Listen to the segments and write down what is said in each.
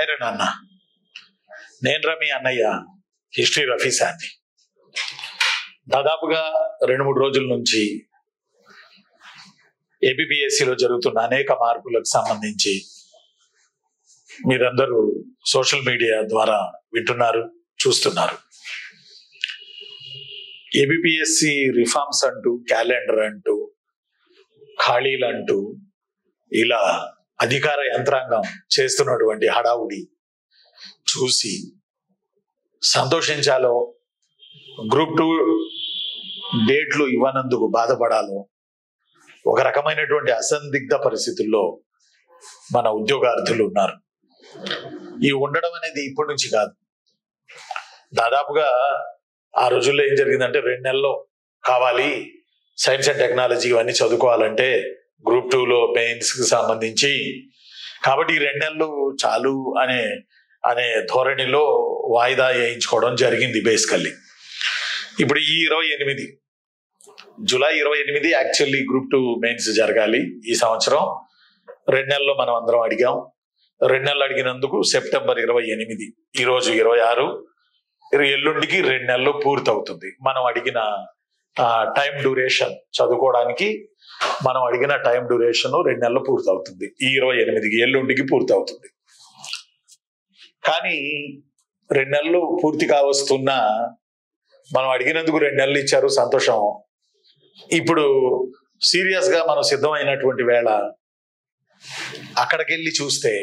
Hi రా నాన్న, నేను రమి అన్నయ్య హిస్టరీ రఫీసాన్ని. దాదాపుగా 2-3 రోజుల నుంచి ఏబిపిఎస్సిలో జరుగుతున్న అనేక మార్పులకు సంబంధించి మీరందరూ సోషల్ మీడియా ద్వారా వింటున్నారు, చూస్తున్నారు. ఏబిపిఎస్సి రిఫార్మ్స్ అంటూ, క్యాలెండర్ అంటూ, ఖాళీలు అంటూ ఇలా అధికార యంత్రాంగం చేస్తున్నటువంటి హడావుడి చూసి సంతోషించాలో, గ్రూప్ 2 డేట్లు ఇవ్వనందుకు బాధపడాలో, ఒక రకమైనటువంటి అసందిగ్ధ పరిస్థితుల్లో మన ఉద్యోగార్థులు ఉన్నారు. ఈ ఉండడం అనేది ఇప్పటి నుంచి కాదు. దాదాపుగా ఆ రోజుల్లో ఏం జరిగిందంటే 2 నెలల్లో కావాలి, సైన్స్ అండ్ టెక్నాలజీ ఇవన్నీ చదువుకోవాలంటే గ్రూప్ 2లో మెయిన్స్ కి సంబంధించి, కాబట్టి ఈ 2 నెలలు చాలు అనే ధోరణిలో వాయిదా వేయించుకోవడం జరిగింది బేసికల్లీ. ఇప్పుడు ఈ 28 జూలై 28 యాక్చువల్లీ గ్రూప్ 2 మెయిన్స్ జరగాలి ఈ సంవత్సరం. 2 నెలల్లో మనం అందరం అడిగాం. 2 నెలలు అడిగినందుకు సెప్టెంబర్ 28, ఈరోజు 26, ఎల్లుండికి 2 నెలలు పూర్తవుతుంది. మనం అడిగిన టైం డ్యూరేషన్ చదువుకోవడానికి మనం అడిగిన టైం డ్యూరేషన్ 2 నెలలు పూర్తవుతుంది. ఈ 28కి ఎల్లుండికి పూర్తవుతుంది. కానీ 2 నెలలు పూర్తి కావస్తున్నా మనం అడిగినందుకు 2 నెలలు ఇచ్చారు, సంతోషం. ఇప్పుడు సీరియస్ గా మనం సిద్ధమైనటువంటి వేళ అక్కడికి వెళ్ళి చూస్తే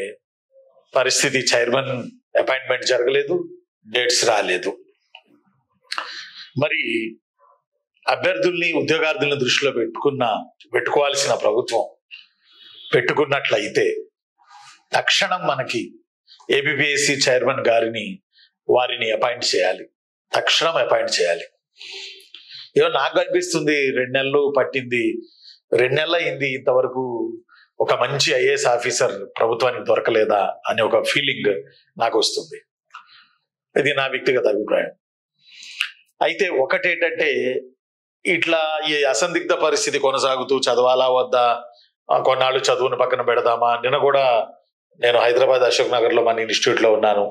పరిస్థితి చైర్మన్ అపాయింట్మెంట్ జరగలేదు, డేట్స్ రాలేదు. మరి అభ్యర్థుల్ని, ఉద్యోగార్థుల్ని దృష్టిలో పెట్టుకోవాల్సిన ప్రభుత్వం పెట్టుకున్నట్లయితే తక్షణం మనకి ఏబిపిఎస్సి చైర్మన్ వారిని అపాయింట్ చేయాలి, తక్షణం అపాయింట్ చేయాలి. ఏమో నాకు అనిపిస్తుంది 2 నెలలు పట్టింది, 2 నెలలు అయింది, ఇంతవరకు ఒక మంచి ఐఏఎస్ ఆఫీసర్ ప్రభుత్వానికి దొరకలేదా అనే ఒక ఫీలింగ్ నాకు వస్తుంది. ఇది నా వ్యక్తిగత అభిప్రాయం. అయితే ఒకటేంటంటే, ఇట్లా ఈ అసందిగ్ధ పరిస్థితి కొనసాగుతూ చదవాలా వద్దా, కొన్నాళ్ళు చదువును పక్కన పెడదామా. నిన్న కూడా నేను హైదరాబాద్ అశోక్ నగర్ లో మన ఇన్స్టిట్యూట్ లో ఉన్నాను.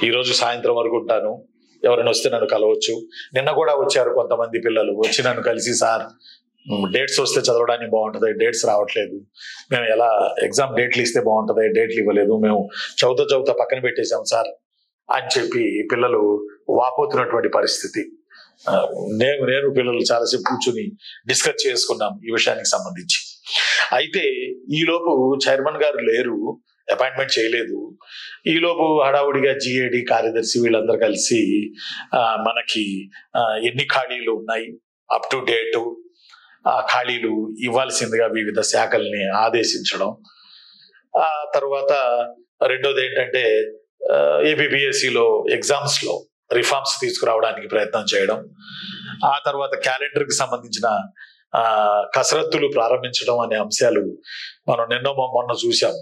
ఈరోజు సాయంత్రం వరకు ఉంటాను. ఎవరైనా వస్తే నన్ను కలవచ్చు. నిన్న కూడా వచ్చారు కొంతమంది పిల్లలు, వచ్చి నన్ను కలిసి, సార్ డేట్స్ వస్తే చదవడానికి బాగుంటుంది, డేట్స్ రావట్లేదు, మేము ఎలా ఎగ్జామ్ డేట్లు ఇస్తే బాగుంటుంది, డేట్లు ఇవ్వలేదు, మేము చదువుతా పక్కన పెట్టేశాం సార్ అని చెప్పి పిల్లలు వాపోతున్నటువంటి పరిస్థితి. నేను పిల్లలు చాలాసేపు కూర్చుని డిస్కస్ చేసుకున్నాం ఈ విషయానికి సంబంధించి. అయితే ఈలోపు చైర్మన్ గారు లేరు, అపాయింట్మెంట్ చేయలేదు. ఈలోపు హడావుడిగా జిఏడి కార్యదర్శి వీళ్ళందరూ కలిసి మనకి ఎన్ని ఖాళీలు ఉన్నాయి అప్ టు డేటు, ఆ ఖాళీలు ఇవ్వాల్సిందిగా వివిధ శాఖల్ని ఆదేశించడం. ఆ తర్వాత రెండోది ఏంటంటే, ఏబిపిఎస్సిలో ఎగ్జామ్స్ లో రిఫార్మ్స్ తీసుకురావడానికి ప్రయత్నం చేయడం. ఆ తర్వాత క్యాలెండర్ కి సంబంధించిన కసరత్తులు ప్రారంభించడం అనే అంశాలు మనం మొన్న చూసాం.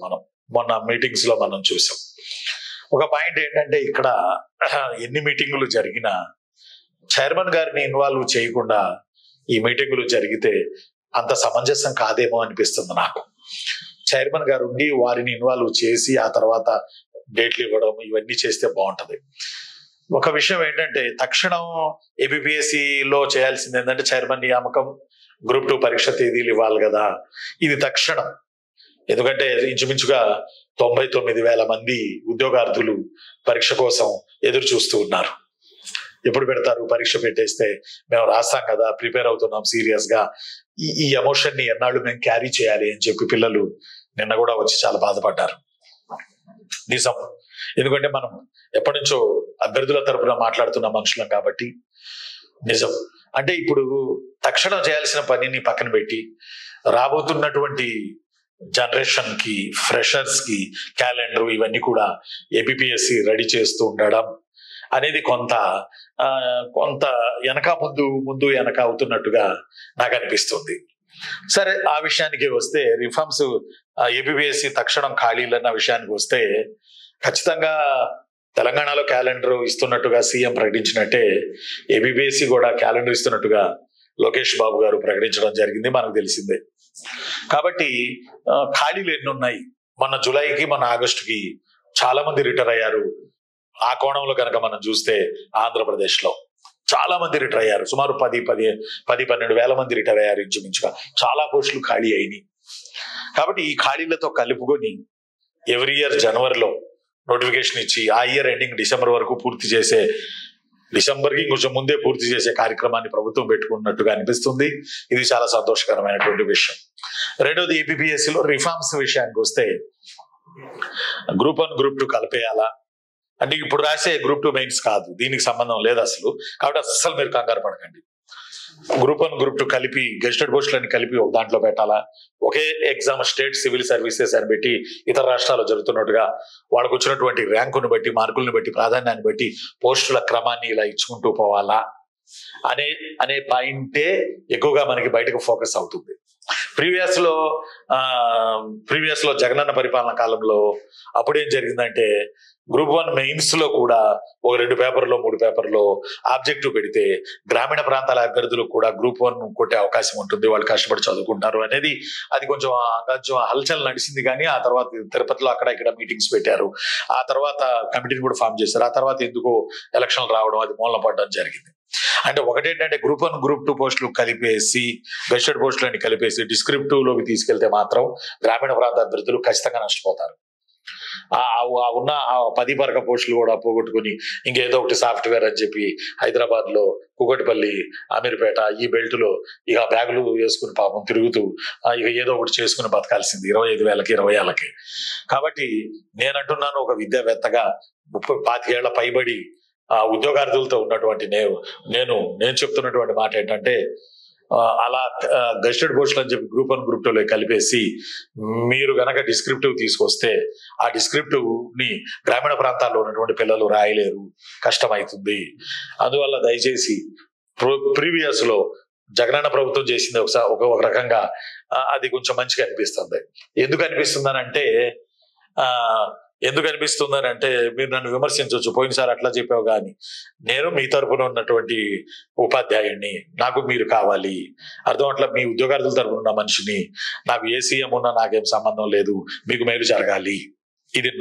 మొన్న మీటింగ్స్ లో మనం చూసాం. ఒక పాయింట్ ఏంటంటే, ఇక్కడ ఎన్ని మీటింగులు జరిగినా చైర్మన్ గారిని ఇన్వాల్వ్ చేయకుండా ఈ మీటింగులు జరిగితే అంత సమంజసం కాదేమో అనిపిస్తుంది నాకు. చైర్మన్ గారు ఉండి వారిని ఇన్వాల్వ్ చేసి ఆ తర్వాత డేట్లు ఇవ్వడం, ఇవన్నీ చేస్తే బాగుంటది. ఒక విషయం ఏంటంటే, తక్షణం ఏబిపిఎస్సిలో చేయాల్సింది ఏంటంటే, చైర్మన్ నియామకం, గ్రూప్ 2 పరీక్ష తేదీలు ఇవ్వాలి కదా. ఇది తక్షణం. ఎందుకంటే ఇంచుమించుగా 99,000 మంది ఉద్యోగార్థులు పరీక్ష కోసం ఎదురు చూస్తూ ఉన్నారు. ఎప్పుడు పెడతారు, పరీక్ష పెట్టేస్తే మేము రాస్తాం కదా, ప్రిపేర్ అవుతున్నాం సీరియస్ గా, ఈ ఎమోషన్ ని ఎన్నాళ్ళు మేము క్యారీ చేయాలి అని చెప్పి పిల్లలు నిన్న కూడా వచ్చి చాలా బాధపడ్డారు. నిజం. ఎందుకంటే మనం ఎప్పటి నుంచో అభ్యర్థుల తరపున మాట్లాడుతున్న మనుషులం కాబట్టి నిజం. అంటే ఇప్పుడు తక్షణం చేయాల్సిన పనిని పక్కన పెట్టి రాబోతున్నటువంటి జనరేషన్ కి, ఫ్రెషర్స్ కి క్యాలెండర్ ఇవన్నీ కూడా ఏబిపిఎస్సి రెడీ చేస్తూ ఉండడం అనేది కొంత ముందు వెనక అవుతున్నట్టుగా నాకు అనిపిస్తుంది. సరే, ఆ విషయానికి వస్తే, రిఫార్మ్స్ ఏబిపిఎస్సి తక్షణం ఖాళీలన్న విషయానికి వస్తే, ఖచ్చితంగా తెలంగాణలో క్యాలెండర్ ఇస్తున్నట్టుగా సీఎం ప్రకటించినట్టే ఏబిపిఎస్సి కూడా క్యాలెండర్ ఇస్తున్నట్టుగా లోకేష్ బాబు గారు ప్రకటించడం జరిగింది, మనకు తెలిసిందే. కాబట్టి ఖాళీలు ఎన్ని ఉన్నాయి, మొన్న జూలైకి, మొన్న ఆగస్టుకి చాలా మంది రిటైర్ అయ్యారు. ఆ కోణంలో కనుక మనం చూస్తే ఆంధ్రప్రదేశ్ లో చాలా మంది రిటైర్ అయ్యారు. సుమారు 10-12 వేల మంది రిటైర్ అయ్యారు ఇంచుమించుగా. చాలా పోస్టులు ఖాళీ అయినాయి. కాబట్టి ఈ ఖాళీలతో కలుపుకొని ఎవ్రీ ఇయర్ జనవరిలో నోటిఫికేషన్ ఇచ్చి ఆ ఇయర్ ఎండింగ్ డిసెంబర్ వరకు పూర్తి చేసే, డిసెంబర్కి కొంచెం ముందే పూర్తి చేసే కార్యక్రమాన్ని ప్రభుత్వం పెట్టుకున్నట్టుగా అనిపిస్తుంది. ఇది చాలా సంతోషకరమైనటువంటి విషయం. రెండోది, ఏపీపీఎస్సీలో రిఫార్మ్స్ విషయానికి వస్తే గ్రూప్ 1 గ్రూప్ 2 కలిపేయాలా అంటే ఇప్పుడు రాసే గ్రూప్ 2 మెయిన్స్ కాదు, దీనికి సంబంధం లేదు అసలు. కాబట్టి అస్సలు మీరు కంగారు పడకండి. గ్రూప్ 1 గ్రూప్ 2 కలిపి గెజిటెడ్ పోస్టులని కలిపి ఒక దాంట్లో పెట్టాలా, ఒకే ఎగ్జామ్ స్టేట్ సివిల్ సర్వీసెస్ అని పెట్టి ఇతర రాష్ట్రాల్లో జరుగుతున్నట్టుగా వాళ్ళకు వచ్చినటువంటి ర్యాంకును బట్టి, మార్కులను బట్టి, ప్రాధాన్యాన్ని బట్టి పోస్టుల క్రమాన్ని ఇలా ఇచ్చుకుంటూ పోవాలా అనే పాయింటే ఎక్కువగా మనకి బయటకు ఫోకస్ అవుతుంది. ప్రీవియస్ లో జగనన్న పరిపాలన కాలంలో అప్పుడేం జరిగిందంటే గ్రూప్ 1 మెయిన్స్ లో కూడా ఒక 2 పేపర్లో 3 పేపర్లో ఆబ్జెక్టివ్ పెడితే గ్రామీణ ప్రాంతాల అభ్యర్థులు కూడా గ్రూప్ 1 కొట్టే అవకాశం ఉంటుంది, వాళ్ళు కష్టపడి చదువుకుంటారు అనేది అది కొంచెం హల్చల్ నడిచింది. కానీ ఆ తర్వాత తిరుపతిలో అక్కడ ఇక్కడ మీటింగ్స్ పెట్టారు, ఆ తర్వాత కమిటీని కూడా ఫామ్ చేశారు, ఆ తర్వాత ఎందుకో ఎలక్షన్లు రావడం అది మూలన పడడం జరిగింది. అంటే ఒకటేంటంటే గ్రూప్ 1 గ్రూప్ 2 పోస్టులు కలిపేసి గెజిటెడ్ పోస్టులని కలిపేసి డిస్క్రిప్టివ్ లోకి తీసుకెళ్తే మాత్రం గ్రామీణ ప్రాంత అభ్యర్థులు ఖచ్చితంగా నష్టపోతారు. ఉన్న 10 పరక పోస్టులు కూడా పోగొట్టుకుని ఇంకేదో ఒకటి సాఫ్ట్వేర్ అని చెప్పి హైదరాబాద్ లో కూకటిపల్లి, అమీర్పేట ఈ బెల్ట్ లో ఇక బ్యాగులు వేసుకుని పాపం తిరుగుతూ ఇక ఏదో ఒకటి చేసుకుని బతకాల్సింది 25,000కి 20,000కి. కాబట్టి నేనంటున్నాను, ఒక విద్యావేత్తగా 25 ఏళ్ల పైబడి ఉద్యోగార్థులతో ఉన్నటువంటి నేను చెప్తున్నటువంటి మాట ఏంటంటే అలా గెజిటెడ్ పోస్టులు అని చెప్పి గ్రూప్ 1 గ్రూప్ 2 కలిపేసి మీరు గనక డిస్క్రిప్టివ్ తీసుకొస్తే ఆ డిస్క్రిప్టివ్ ని గ్రామీణ ప్రాంతాల్లో ఉన్నటువంటి పిల్లలు రాయలేరు, కష్టమవుతుంది. అందువల్ల దయచేసి ప్రీవియస్ లో జగనన్న ప్రభుత్వం చేసింది ఒక రకంగా అది కొంచెం మంచిగా అనిపిస్తుంది. ఎందుకు అనిపిస్తుందని అంటే మీరు నన్ను విమర్శించవచ్చు, పోయినసారి అట్లా చెప్పావు కానీ నేను మీ తరపున ఉన్నటువంటి ఉపాధ్యాయుడిని, నాకు మీరు కావాలి, అర్థం అట్లా మీ ఉద్యోగార్థుల తరపున ఉన్న మనిషిని, నాకు ఏ సీఎం ఉన్నా నాకేం సంబంధం లేదు, మీకు మేలు జరగాలి, ఇది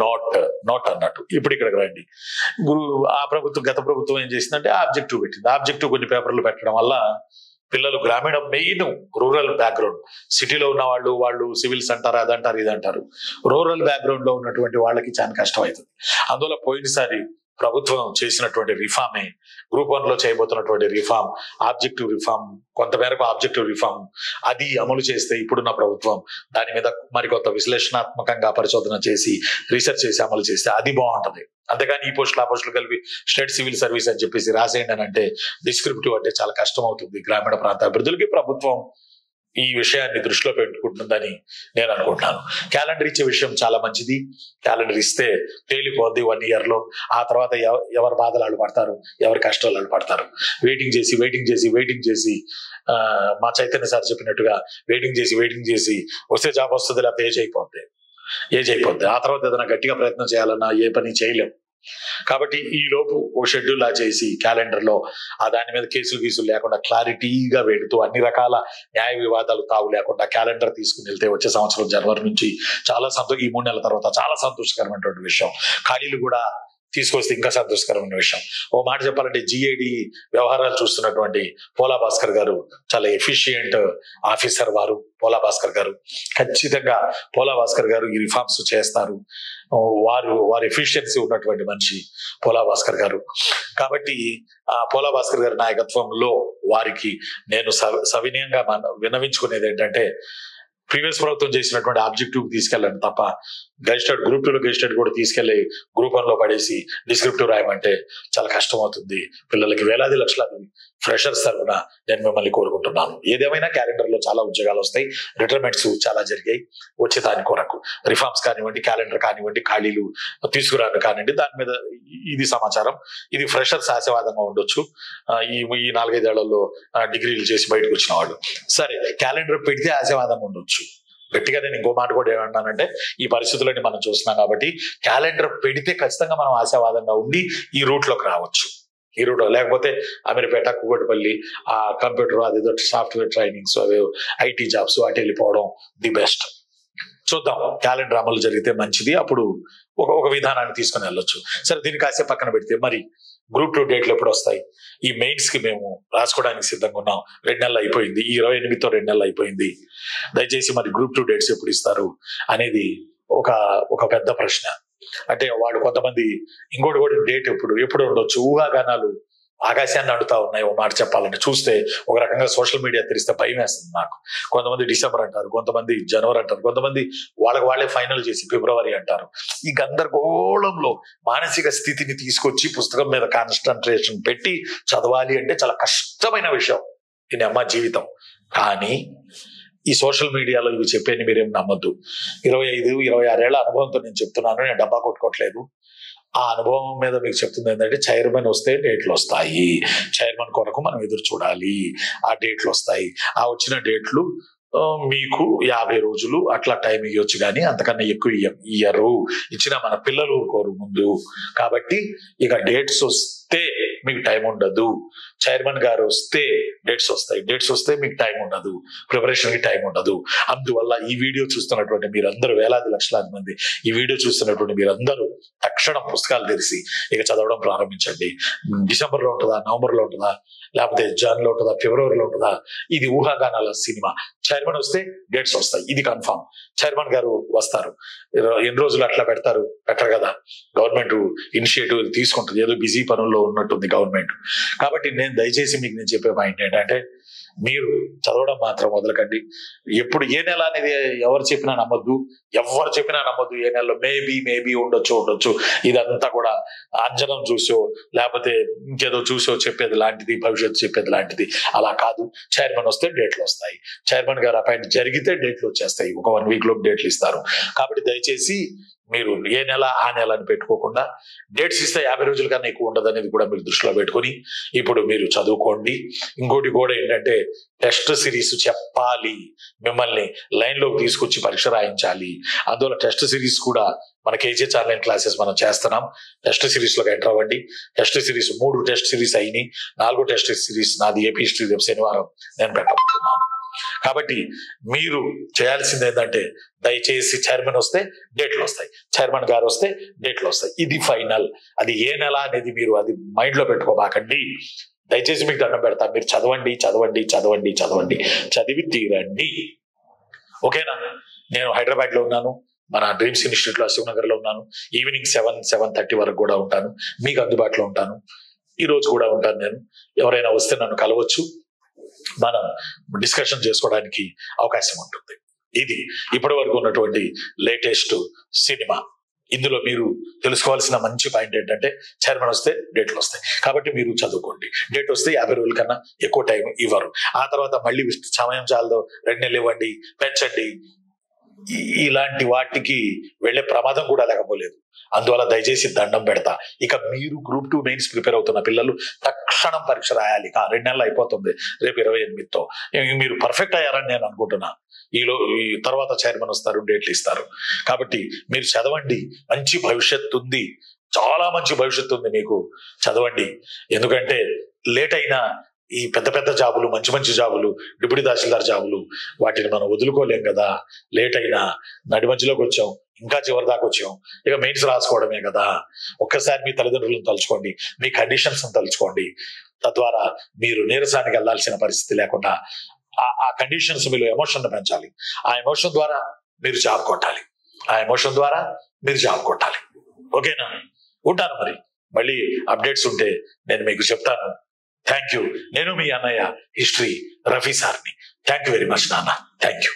నాట్ అన్నట్టు. ఇప్పుడు ఇక్కడికి రండి. గత ప్రభుత్వం ఏం చేసిందంటే ఆబ్జెక్టివ్ పెట్టింది. ఆబ్జెక్టివ్ కొన్ని పేపర్లు పెట్టడం వల్ల పిల్లలు గ్రామీణ మెయిన్ రూరల్ బ్యాక్గ్రౌండ్, సిటీలో ఉన్న వాళ్ళు సివిల్స్ అంటారు, అదంటారు, ఇదంటారు, రూరల్ బ్యాక్గ్రౌండ్ లో ఉన్నటువంటి వాళ్ళకి చాలా కష్టం అవుతుంది. అందువల్ల పోయినసారి ప్రభుత్వం చేసినటువంటి రిఫార్మే గ్రూప్ 1 లో చేయబోతున్నటువంటి రిఫార్మ్, ఆబ్జెక్టివ్ రిఫార్మ్, కొంతమేరకు ఆబ్జెక్టివ్ రిఫార్మ్ అది అమలు చేస్తే ఇప్పుడున్న ప్రభుత్వం దాని మీద మరికొంత విశ్లేషణాత్మకంగా పరిశోధన చేసి రీసెర్చ్ చేసి అమలు చేస్తే అది బాగుంటది. అంతేగాని ఈ పోస్టులు ఆ పోస్టులు కలిపి స్టేట్ సివిల్ సర్వీస్ అని చెప్పేసి రాసేయండి అని అంటే డిస్క్రిప్టివ్ అంటే చాలా కష్టం అవుతుంది. గ్రామీణ ప్రాంత అభ్యర్థులకి ప్రభుత్వం ఈ విషయాన్ని దృష్టిలో పెట్టుకుంటుందని నేను అనుకుంటున్నాను. క్యాలెండర్ ఇచ్చే విషయం చాలా మంచిది. క్యాలెండర్ ఇస్తే తేలిపోద్ది 1 year లో. ఆ తర్వాత ఎవరి బాధలు వాళ్ళు పడతారు, ఎవరి కష్టాలు వాళ్ళు పడతారు. వెయిటింగ్ చేసి మా చైతన్య సార్ చెప్పినట్టుగా వెయిటింగ్ చేసి వస్తే జాబ్ వస్తుంది, లేకపోతే ఏజ్ అయిపోద్ది. ఆ తర్వాత ఏదైనా గట్టిగా ప్రయత్నం చేయాలన్నా ఏ పని చేయలేం. కాబట్టి ఈ లోపు ఓ షెడ్యూల్ లా చేసి క్యాలెండర్ లో దాని మీద కేసులు లేకుండా క్లారిటీగా పెడుతూ అన్ని రకాల న్యాయ వివాదాలు తావు లేకుండా క్యాలెండర్ తీసుకుని వెళ్తే వచ్చే సంవత్సరం జనవరి నుంచి ఈ 3 నెలల తర్వాత చాలా సంతోషకరమైనటువంటి విషయం. ఖాళీలు కూడా తీసుకొస్తే ఇంకా సంతోషకరమైన విషయం. ఓ మాట చెప్పాలంటే జిఏడి వ్యవహారాలు చూస్తున్నటువంటి పోలా భాస్కర్ గారు చాలా ఎఫిషియంట్ ఆఫీసర్. పోలా భాస్కర్ గారు ఖచ్చితంగా ఈ రిఫార్మ్స్ చేస్తారు. వారు ఎఫిషియన్సీ ఉన్నటువంటి మనిషి పోలా భాస్కర్ గారు. కాబట్టి పోలా భాస్కర్ గారి నాయకత్వంలో వారికి నేను సవినయంగా విన్నవించుకునేది ఏంటంటే ప్రీవియస్ ప్రభుత్వం చేసినటువంటి ఆబ్జెక్టివ్ తీసుకెళ్ళండి తప్ప గ్రూప్ 2 గెజిటెడ్ కూడా తీసుకెళ్లి గ్రూప్ 1 లో పడేసి డిస్క్రిప్టివ్ రాయమంటే చాలా కష్టం అవుతుంది. పిల్లలకి వేలాది లక్షలాది ఫ్రెషర్స్ తరఫున నేను మిమ్మల్ని కోరుకుంటున్నాను. ఏదేమైనా క్యాలెండర్ లో చాలా ఉద్యోగాలు వస్తాయి, రిటైర్మెంట్స్ చాలా జరిగాయి. వచ్చే దాని కొరకు రిఫార్మ్స్ కానివ్వండి, క్యాలెండర్ కానివ్వండి, ఖాళీలు తీసుకురాను కానివ్వండి, దాని మీద ఇది సమాచారం. ఇది ఫ్రెషర్స్ ఆశావాదంగా ఉండొచ్చు. ఈ 4-5 ఏళ్లలో డిగ్రీలు చేసి బయటకు వచ్చిన వాళ్ళు. సరే, క్యాలెండర్ పెడితే ఆశావాదంగా ఉండొచ్చు. గట్టిగా నేను ఇంకో మాట కూడా ఏమన్నానంటే ఈ పరిస్థితులని మనం చూస్తున్నాం కాబట్టి క్యాలెండర్ పెడితే ఖచ్చితంగా మనం ఆశావాదంగా ఉండి ఈ రూట్ లోకి రావచ్చు. ఈ రూట్ లేకపోతే అమీర్పేట, కూకటిపల్లి ఆ కంప్యూటర్ అదేదో సాఫ్ట్వేర్ ట్రైనింగ్స్, అవి ఐటీ జాబ్స్ అటు వెళ్ళిపోవడం ది బెస్ట్. చూద్దాం, క్యాలెండర్ అమలు జరిగితే మంచిది. అప్పుడు ఒక విధానాన్ని తీసుకుని వెళ్ళొచ్చు. సరే, దీన్ని కాసే పక్కన పెడితే మరి గ్రూప్ 2 డేట్లు ఎప్పుడు వస్తాయి? ఈ మెయిన్స్ కి మేము రాసుకోవడానికి సిద్ధంగా ఉన్నాం. 2 నెలలు అయిపోయింది. ఈ 28తో 2 నెలలు అయిపోయింది. దయచేసి మరి గ్రూప్ 2 డేట్స్ ఎప్పుడు ఇస్తారు అనేది ఒక పెద్ద ప్రశ్న. అంటే వాడు కొంతమంది ఇంకోటి కూడా డేట్ ఎప్పుడు ఉండొచ్చు. ఊహాగానాలు ఆకాశాన్ని అడుగుతా ఉన్నాయి. ఒక మాట చెప్పాలంటే చూస్తే ఒక రకంగా సోషల్ మీడియా తెరిస్తే భయం వేస్తుంది నాకు. కొంతమంది డిసెంబర్ అంటారు, కొంతమంది జనవరి అంటారు, కొంతమంది వాళ్ళే ఫైనల్ చేసి ఫిబ్రవరి అంటారు. ఈ గందరగోళంలో మానసిక స్థితిని తీసుకొచ్చి పుస్తకం మీద కాన్సన్ట్రేషన్ పెట్టి చదవాలి అంటే చాలా కష్టమైన విషయం ఇది అమ్మ జీవితం. కానీ ఈ సోషల్ మీడియాలో ఇవి చెప్పేది మీరేం నమ్మద్దు. 25-26 ఏళ్ల అనుభవంతో నేను చెప్తున్నాను, నేను డబ్బా కొట్టుకోవట్లేదు. ఆ అనుభవం మీద మీకు చెప్తుంది ఏంటంటే చైర్మన్ వస్తే డేట్లు వస్తాయి. చైర్మన్ కొరకు మనం ఎదురు చూడాలి. ఆ డేట్లు వస్తాయి. ఆ వచ్చిన డేట్లు మీకు 50 రోజులు అట్లా టైం ఇవ్వచ్చు, కానీ అంతకన్నా ఎక్కువ ఇయ్యరు. ఇచ్చిన మన పిల్లలు కోరు ముందు. కాబట్టి ఇక డేట్స్ వస్తే మీకు టైం ఉండదు. చైర్మన్ గారు వస్తే డేట్స్ వస్తాయి. డేట్స్ వస్తే మీకు టైం ఉండదు, ప్రిపరేషన్ కి టైం ఉండదు. అందువల్ల ఈ వీడియో చూస్తున్నటువంటి మీరందరూ, వేలాది లక్షలాది మంది ఈ వీడియో చూస్తున్నటువంటి మీరందరూ తక్షణం పుస్తకాలు తెరిచి ఇక చదవడం ప్రారంభించండి. డిసెంబర్ లో ఉంటుందా, నవంబర్ లో ఉంటుందా, లేకపోతే జాన్ లో ఉంటుందా, ఫిబ్రవరిలో ఉంటుందా? ఇది ఊహాగానాల సినిమా. చైర్మన్ వస్తే డేట్స్ వస్తాయి, ఇది కన్ఫామ్. చైర్మన్ గారు వస్తారు. ఎన్ని రోజులు అట్లా పెట్టరు కదా. గవర్నమెంట్ ఇనిషియేటివ్ తీసుకుంటుంది. ఏదో బిజీ పనుల్లో ఉన్నట్టుంది గవర్నమెంట్. కాబట్టి దయచేసి మీకు నేను చెప్పే పాయింట్ ఏంటంటే మీరు చదవడం మాత్రం వదలకండి. ఎప్పుడు ఏ నెల అనేది ఎవరు చెప్పినా నమ్మద్దు. ఏ నెలలో మేబీ ఉండొచ్చు. ఇదంతా కూడా అంజనం చూసో లేకపోతే ఇంకేదో చూసో చెప్పేది లాంటిది, భవిష్యత్తు చెప్పేది లాంటిది. అలా కాదు. చైర్మన్ వస్తే డేట్లు వస్తాయి. చైర్మన్ గారు అపాయింట్ జరిగితే డేట్లు వచ్చేస్తాయి. ఒక 1 వీక్ లోపు డేట్లు ఇస్తారు. కాబట్టి దయచేసి మీరు ఏ నెల ఆ నెల అని పెట్టుకోకుండా డేట్స్ ఇస్తే 50 రోజుల కన్నా ఎక్కువ ఉండదు అనేది కూడా మీరు దృష్టిలో పెట్టుకుని ఇప్పుడు మీరు చదువుకోండి. ఇంకోటి కూడా ఏంటంటే టెస్ట్ సిరీస్ చెప్పాలి. మిమ్మల్ని లైన్ లోకి తీసుకొచ్చి పరీక్ష రాయించాలి. అందువల్ల టెస్ట్ సిరీస్ కూడా మన కేజీహెచ్ ఆన్లైన్ క్లాసెస్ మనం చేస్తున్నాం. టెస్ట్ సిరీస్ లోకి ఎంటర్ అవ్వండి. టెస్ట్ సిరీస్ 3 టెస్ట్ సిరీస్ అయినాయి. 4వ టెస్ట్ సిరీస్ నాది ఏపీ హిస్టరీ రేపు శనివారం నేను పెట్టబోతున్నాను. కాబట్టి మీరు చేయాల్సింది ఏంటంటే దయచేసి చైర్మన్ వస్తే డేట్లు వస్తాయి, చైర్మన్ గారు వస్తే డేట్లు వస్తాయి. ఇది ఫైనల్. అది ఏ నెల అనేది మీరు అది మైండ్ లో పెట్టుకోబాకండి. దయచేసి మీకు దండం పెడతా. మీరు చదవండి, చదివి తీరండి. ఓకేనా? నేను హైదరాబాద్ లో ఉన్నాను. మన డ్రీమ్స్ ఇన్స్టిట్యూట్ లో శివనగర్ లో ఉన్నాను. ఈవినింగ్ 7-7:30 వరకు కూడా ఉంటాను. మీకు అందుబాటులో ఉంటాను. ఈ రోజు కూడా ఉంటాను నేను. ఎవరైనా వస్తే నన్ను కలవచ్చు. మనం డిస్కషన్ చేసుకోవడానికి అవకాశం ఉంటుంది. ఇది ఇప్పటి వరకు ఉన్నటువంటి లేటెస్ట్ సినిమా. ఇందులో మీరు తెలుసుకోవాల్సిన మంచి పాయింట్ ఏంటంటే చైర్మన్ వస్తే డేట్లు వస్తాయి. కాబట్టి మీరు చదువుకోండి. డేట్ వస్తే 50 రోజుల కన్నా ఎక్కువ టైం ఇవ్వరు. ఆ తర్వాత మళ్ళీ సమయం చాలదో 2 నెలలు ఇవ్వండి, పెంచండి, ఇలాంటి వాటికి వెళ్లే ప్రమాదం కూడా లేకపోలేదు. అందువల్ల దయచేసి దండం పెడతా. ఇక మీరు గ్రూప్ 2 మెయిన్స్ ప్రిపేర్ అవుతున్న పిల్లలు తక్షణం పరీక్ష రాయాలి. 2 నెలలు అయిపోతుంది. రేపు 28తో మీరు పర్ఫెక్ట్ అయ్యారని నేను అనుకుంటున్నా. ఈ తర్వాత చైర్మన్ వస్తారు, డేట్లు ఇస్తారు. కాబట్టి మీరు చదవండి. మంచి భవిష్యత్తు ఉంది, చాలా మంచి భవిష్యత్తు ఉంది మీకు. చదవండి. ఎందుకంటే లేట్ అయినా ఈ పెద్ద జాబులు, మంచి జాబులు, డిప్యూటీ తహసీల్దార్ జాబులు, వాటిని మనం వదులుకోలేం కదా. లేట్ అయినా నడి మధ్యలోకి వచ్చాం, ఇంకా చివరి దాకా వచ్చాం. ఇక మెయిన్స్ రాసుకోవడమే కదా. ఒక్కసారి మీ తల్లిదండ్రులను తలుచుకోండి, మీ కండిషన్స్ తలుచుకోండి. తద్వారా మీరు నీరసానికి వెళ్లాల్సిన పరిస్థితి లేకుండా ఆ కండిషన్స్ మీలో ఎమోషన్ పెంచాలి. ఆ ఎమోషన్ ద్వారా మీరు జాబ్ కొట్టాలి. ఓకేనా? ఉంటాను. మరి మళ్ళీ అప్డేట్స్ ఉంటే నేను మీకు చెప్తాను. Thank you. నేను మీ అన్నయ్య హిస్టరీ రఫీ సార్ని. థ్యాంక్ యూ వెరీ మచ్ నాన్న. Thank you.